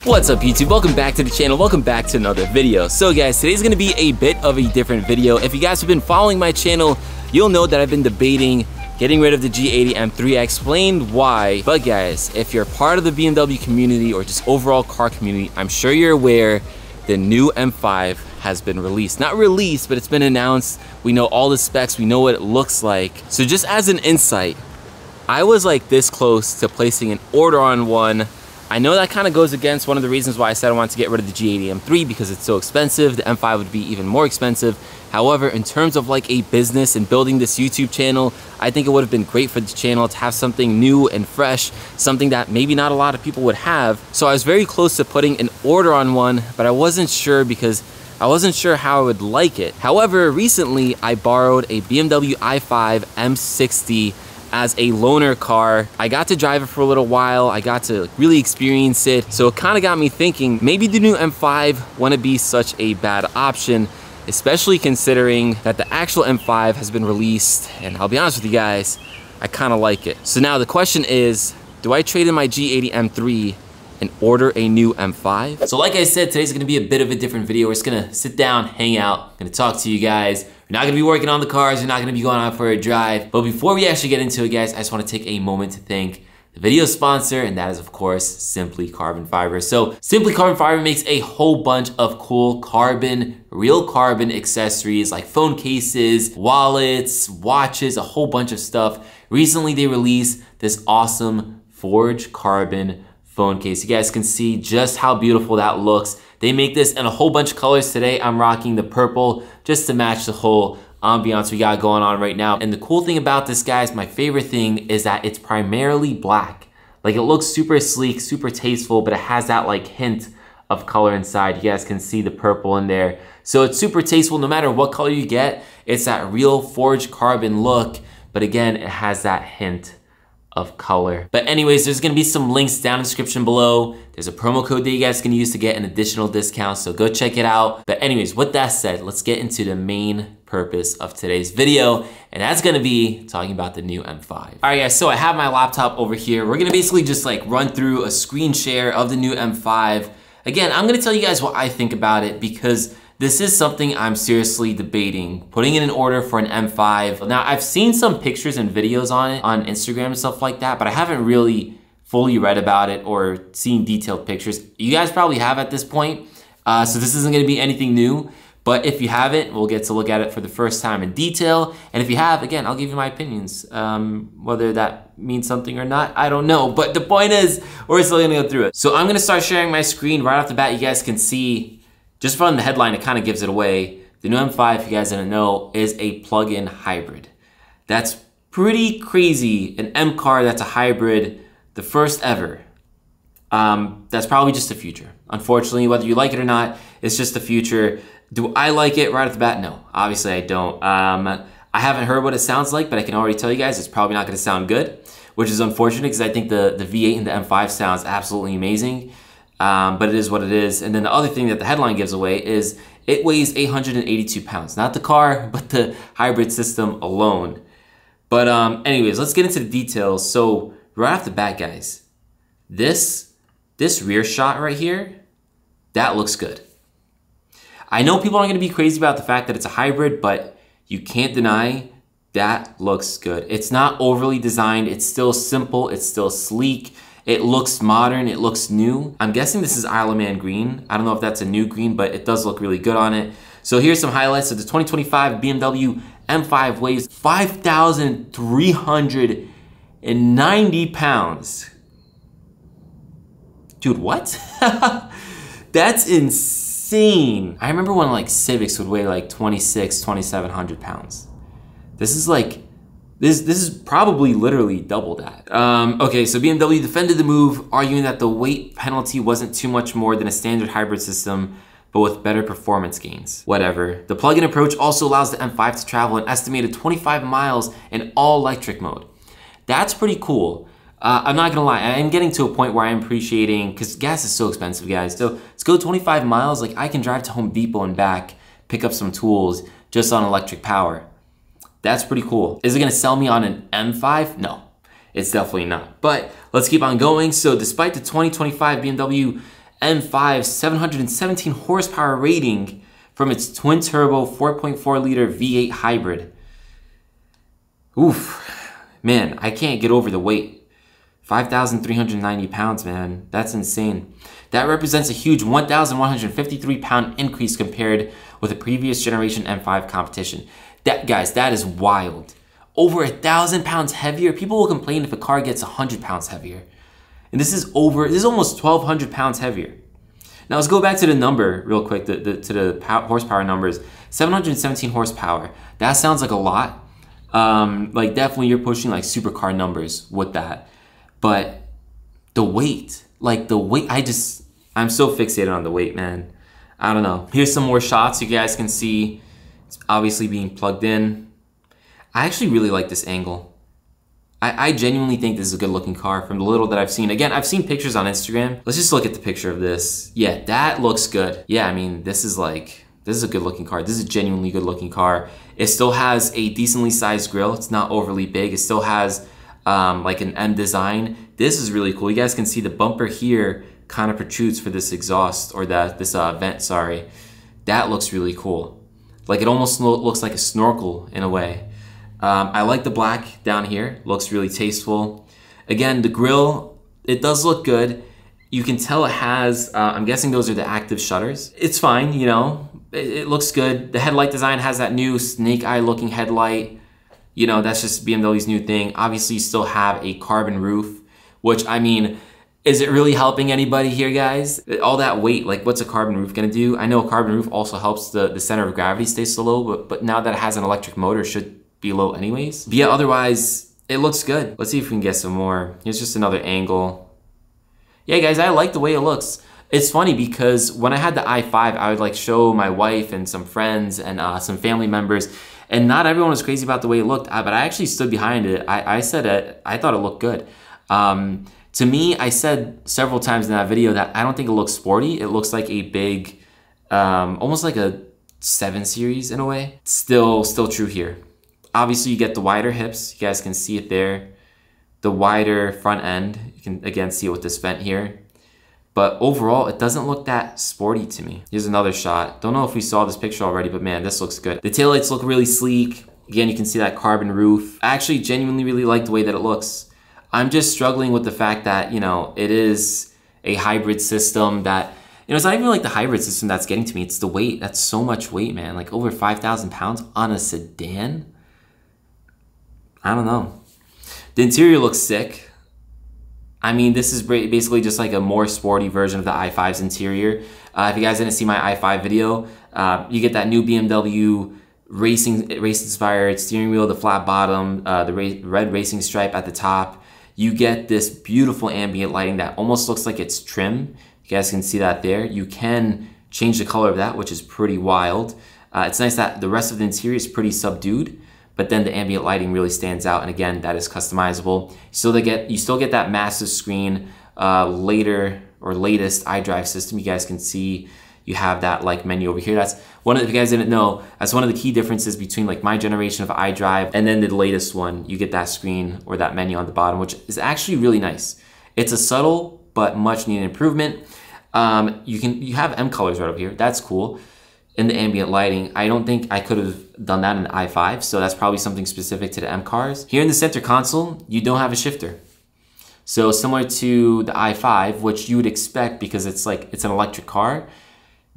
What's up YouTube? Welcome back to the channel. Welcome back to another video. So guys, today's gonna be a bit of a different video. If you guys have been following my channel, you'll know that I've been debating getting rid of the G80 M3. I explained why, but guys, if you're part of the BMW community or just overall car community, I'm sure you're aware the new M5 has been released. Not released, but it's been announced. We know all the specs, we know what it looks like. So just as an insight, I was like this close to placing an order on one. I know that kind of goes against one of the reasons why I said I wanted to get rid of the G80 M3 because it's so expensive. The M5 would be even more expensive. However, in terms of like a business and building this YouTube channel, I think it would have been great for the channel to have something new and fresh, something that maybe not a lot of people would have. So I was very close to putting an order on one, but I wasn't sure because I wasn't sure how I would like it. However, recently I borrowed a BMW i5 M60 as a loaner car. I got to drive it for a little while. I got to really experience it. So it kind of got me thinking, maybe the new M5 wouldn't be such a bad option, especially considering that the actual M5 has been released. And I'll be honest with you guys, I kind of like it. So now the question is, do I trade in my G80 M3 and order a new M5? So like I said, today's gonna be a bit of a different video. We're just gonna sit down, hang out, gonna talk to you guys. You're not gonna be working on the cars, you're not gonna be going out for a drive. But before we actually get into it, guys, I just wanna take a moment to thank the video sponsor, and that is of course, Simply Carbon Fiber. So Simply Carbon Fiber makes a whole bunch of cool real carbon accessories like phone cases, wallets, watches, a whole bunch of stuff. Recently they released this awesome forged carbon phone case. You guys can see just how beautiful that looks. They make this in a whole bunch of colors. Today I'm rocking the purple just to match the whole ambiance we got going on right now. And the cool thing about this, guys, my favorite thing is that it's primarily black. Like, it looks super sleek, super tasteful, but it has that like hint of color inside. You guys can see the purple in there. So it's super tasteful. No matter what color you get, it's that real forged carbon look. But again, it has that hint of color. But anyways, there's gonna be some links down in the description below. There's a promo code that you guys can use to get an additional discount, so go check it out. But anyways, with that said, let's get into the main purpose of today's video, and that's gonna be talking about the new M5. All right guys, so I have my laptop over here. We're gonna basically just like run through a screen share of the new M5. Again, I'm gonna tell you guys what I think about it because this is something I'm seriously debating, putting in an order for an M5. Now, I've seen some pictures and videos on it on Instagram and stuff like that, but I haven't really fully read about it or seen detailed pictures. You guys probably have at this point, so this isn't gonna be anything new, but if you haven't, we'll get to look at it for the first time in detail. And if you have, again, I'll give you my opinions. Whether that means something or not, I don't know, but the point is, we're still gonna go through it. So I'm gonna start sharing my screen right off the bat. You guys can see, just from the headline, it kind of gives it away. The new M5, if you guys didn't know, is a plug-in hybrid. That's pretty crazy. An M car that's a hybrid, the first ever. That's probably just the future. Unfortunately, whether you like it or not, it's just the future. Do I like it right off the bat? No, obviously I don't. I haven't heard what it sounds like, but I can already tell you guys it's probably not gonna sound good, which is unfortunate because I think the V8 and the M5 sounds absolutely amazing. But it is what it is. And then the other thing that the headline gives away is it weighs 882 pounds. Not the car, but the hybrid system alone. But anyways, let's get into the details. So right off the bat, guys, this rear shot right here, that looks good. I know people aren't gonna be crazy about the fact that it's a hybrid, but you can't deny that looks good. It's not overly designed. It's still simple. It's still sleek. It looks modern, it looks new. I'm guessing this is Isle of Man green. I don't know if that's a new green, but it does look really good on it. So here's some highlights. So the 2025 BMW M5 weighs 5,390 pounds. Dude, what? That's insane. I remember when like Civics would weigh like 2,700 pounds. This is like, This is probably literally double that. Okay, so BMW defended the move, arguing that the weight penalty wasn't too much more than a standard hybrid system, but with better performance gains. Whatever. The plug-in approach also allows the M5 to travel an estimated 25 miles in all electric mode. That's pretty cool. I'm not gonna lie, I'm getting to a point where I'm appreciating, because gas is so expensive, guys. So let's go 25 miles, like I can drive to Home Depot and back, pick up some tools just on electric power. That's pretty cool. Is it gonna sell me on an M5? No, it's definitely not. But let's keep on going. So despite the 2025 BMW M5 717 horsepower rating from its twin-turbo 4.4-liter V8 hybrid. Oof, man, I can't get over the weight. 5,390 pounds, man. That's insane. That represents a huge 1,153 pound increase compared with the previous generation M5 competition. Guys, that is wild. Over 1,000 pounds heavier. People will complain if a car gets 100 pounds heavier. And this is almost 1,200 pounds heavier. Now let's go back to the number real quick, to the horsepower numbers. 717 horsepower. That sounds like a lot. Like definitely you're pushing like supercar numbers with that. But the weight, I'm so fixated on the weight, man. I don't know. Here's some more shots you guys can see. It's obviously being plugged in. I actually really like this angle. I genuinely think this is a good looking car from the little that I've seen. Again, I've seen pictures on Instagram. Let's just look at the picture of this. Yeah, that looks good. Yeah, I mean, this is a good looking car. This is a genuinely good looking car. It still has a decently sized grille. It's not overly big. It still has like an M design. This is really cool. You guys can see the bumper here kind of protrudes for this exhaust, or this vent, sorry. That looks really cool. Like it almost looks like a snorkel in a way. I like the black down here. Looks really tasteful. Again, the grille, it does look good. You can tell it has, I'm guessing those are the active shutters. It's fine, you know, it looks good. The headlight design has that new snake eye looking headlight. You know, that's just BMW's new thing. Obviously, you still have a carbon roof, which, I mean, is it really helping anybody here, guys? All that weight, like what's a carbon roof gonna do? I know a carbon roof also helps the center of gravity stay so low, but now that it has an electric motor, it should be low anyways. But yeah, otherwise, it looks good. Let's see if we can get some more. Here's just another angle. Yeah, guys, I like the way it looks. It's funny because when I had the i5, I would like show my wife and some friends and some family members, and not everyone was crazy about the way it looked, but I actually stood behind it. I said it, I thought it looked good. To me, I said several times in that video that I don't think it looks sporty. It looks like a big, almost like a 7 Series in a way. Still true here. Obviously, you get the wider hips. You guys can see it there. The wider front end. You can, again, see it with this vent here. But overall, it doesn't look that sporty to me. Here's another shot. Don't know if we saw this picture already, but man, this looks good. The taillights look really sleek. Again, you can see that carbon roof. I actually genuinely really like the way that it looks. I'm just struggling with the fact that, you know, it is a hybrid system that, you know, it's not even like the hybrid system that's getting to me. It's the weight. That's so much weight, man. Like over 5,000 pounds on a sedan. I don't know. The interior looks sick. I mean, this is basically just like a more sporty version of the i5's interior. If you guys didn't see my i5 video, you get that new BMW race-inspired steering wheel, the flat bottom, the red racing stripe at the top. You get this beautiful ambient lighting that almost looks like it's trim. You guys can see that there. You can change the color of that, which is pretty wild. It's nice that the rest of the interior is pretty subdued, but then the ambient lighting really stands out, and again, that is customizable. You still get that massive screen, latest iDrive system. You guys can see you have that like menu over here. That's one of, if you guys didn't know, that's one of the key differences between like my generation of iDrive and then the latest one. You get that screen or that menu on the bottom, which is actually really nice. It's a subtle but much needed improvement. You have M colors right over here. That's cool. In the ambient lighting, I don't think I could have done that in the i5, so that's probably something specific to the M cars. Here in the center console, you don't have a shifter. So similar to the i5, which you would expect because it's an electric car,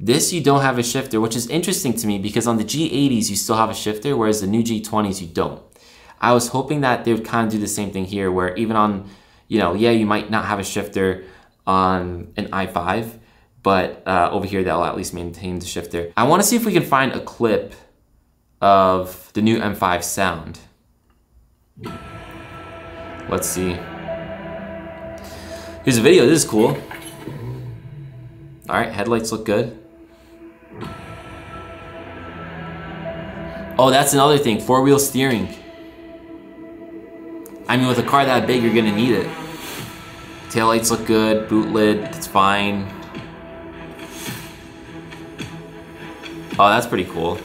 this you don't have a shifter, which is interesting to me because on the G80s you still have a shifter, whereas the new G20s you don't. I was hoping that they would kind of do the same thing here, where even on, you know, yeah, you might not have a shifter on an i5, but over here they'll at least maintain the shifter. I want to see if we can find a clip of the new M5 sound. Let's see. Here's a video. This is cool. All right, headlights look good. Oh, that's another thing, 4-wheel steering. I mean, with a car that big, you're gonna need it. Taillights look good, boot lid, it's fine. Oh, that's pretty cool.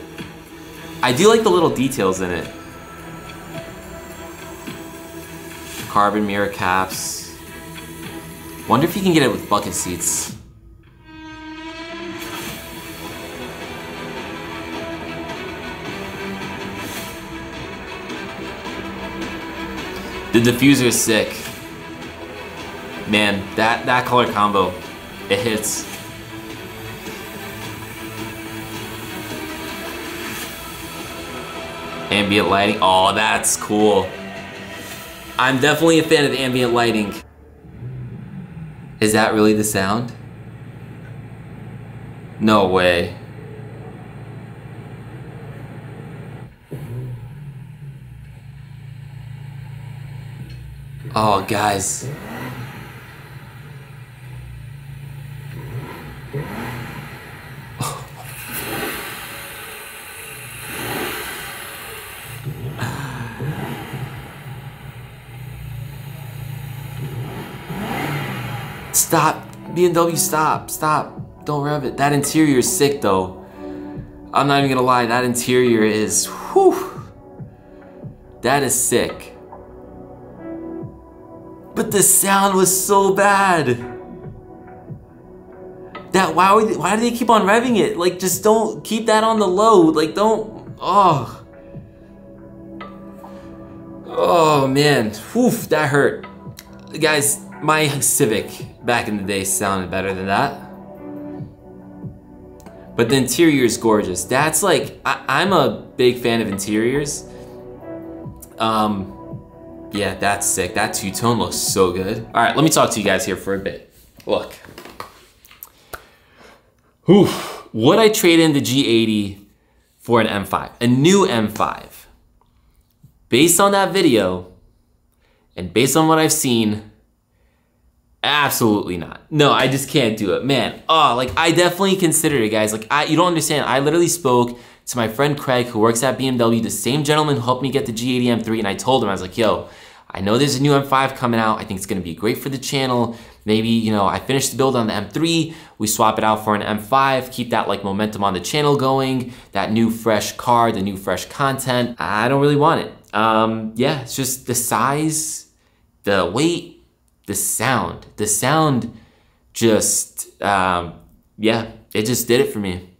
I do like the little details in it. Carbon mirror caps. Wonder if you can get it with bucket seats. The diffuser is sick. Man, that color combo, it hits. Ambient lighting, oh, that's cool. I'm definitely a fan of ambient lighting. Is that really the sound? No way. Oh, guys. Stop, BMW, stop. Don't rev it. That interior is sick though. I'm not even gonna lie, that interior is, whew. That is sick. But the sound was so bad. That, why do they keep on revving it? Like, just don't keep that on the low. Like, don't, oh. Oh man, whew, that hurt. Guys, my Civic back in the day sounded better than that. But the interior is gorgeous. That's like, I'm a big fan of interiors. Yeah, that's sick. That two-tone looks so good. All right, let me talk to you guys here for a bit. Look. Whew. Would I trade in the G80 for an M5? A new M5? Based on that video, and based on what I've seen, absolutely not. No, I just can't do it, man. Oh, like I definitely considered it, guys. Like you don't understand. I literally spoke to my friend Craig, who works at BMW, the same gentleman who helped me get the G80 M3, and I told him, I was like, yo, I know there's a new M5 coming out. I think it's gonna be great for the channel. Maybe, you know, I finished the build on the M3, we swap it out for an M5, keep that like momentum on the channel going, that new fresh car, the new fresh content. I don't really want it. Yeah, it's just the size, the weight, the sound. The sound just, yeah, it just did it for me.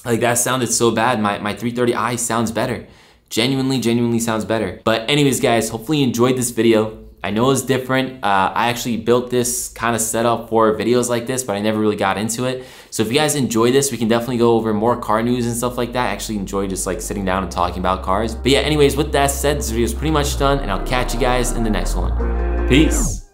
Like that sounded so bad. My 330i sounds better. Genuinely sounds better. But anyways, guys, hopefully you enjoyed this video. I know it's different. I actually built this kind of setup for videos like this, but I never really got into it. So if you guys enjoy this, we can definitely go over more car news and stuff like that. I actually enjoy just like sitting down and talking about cars. But yeah, anyways, with that said, this video is pretty much done, and I'll catch you guys in the next one. Peace.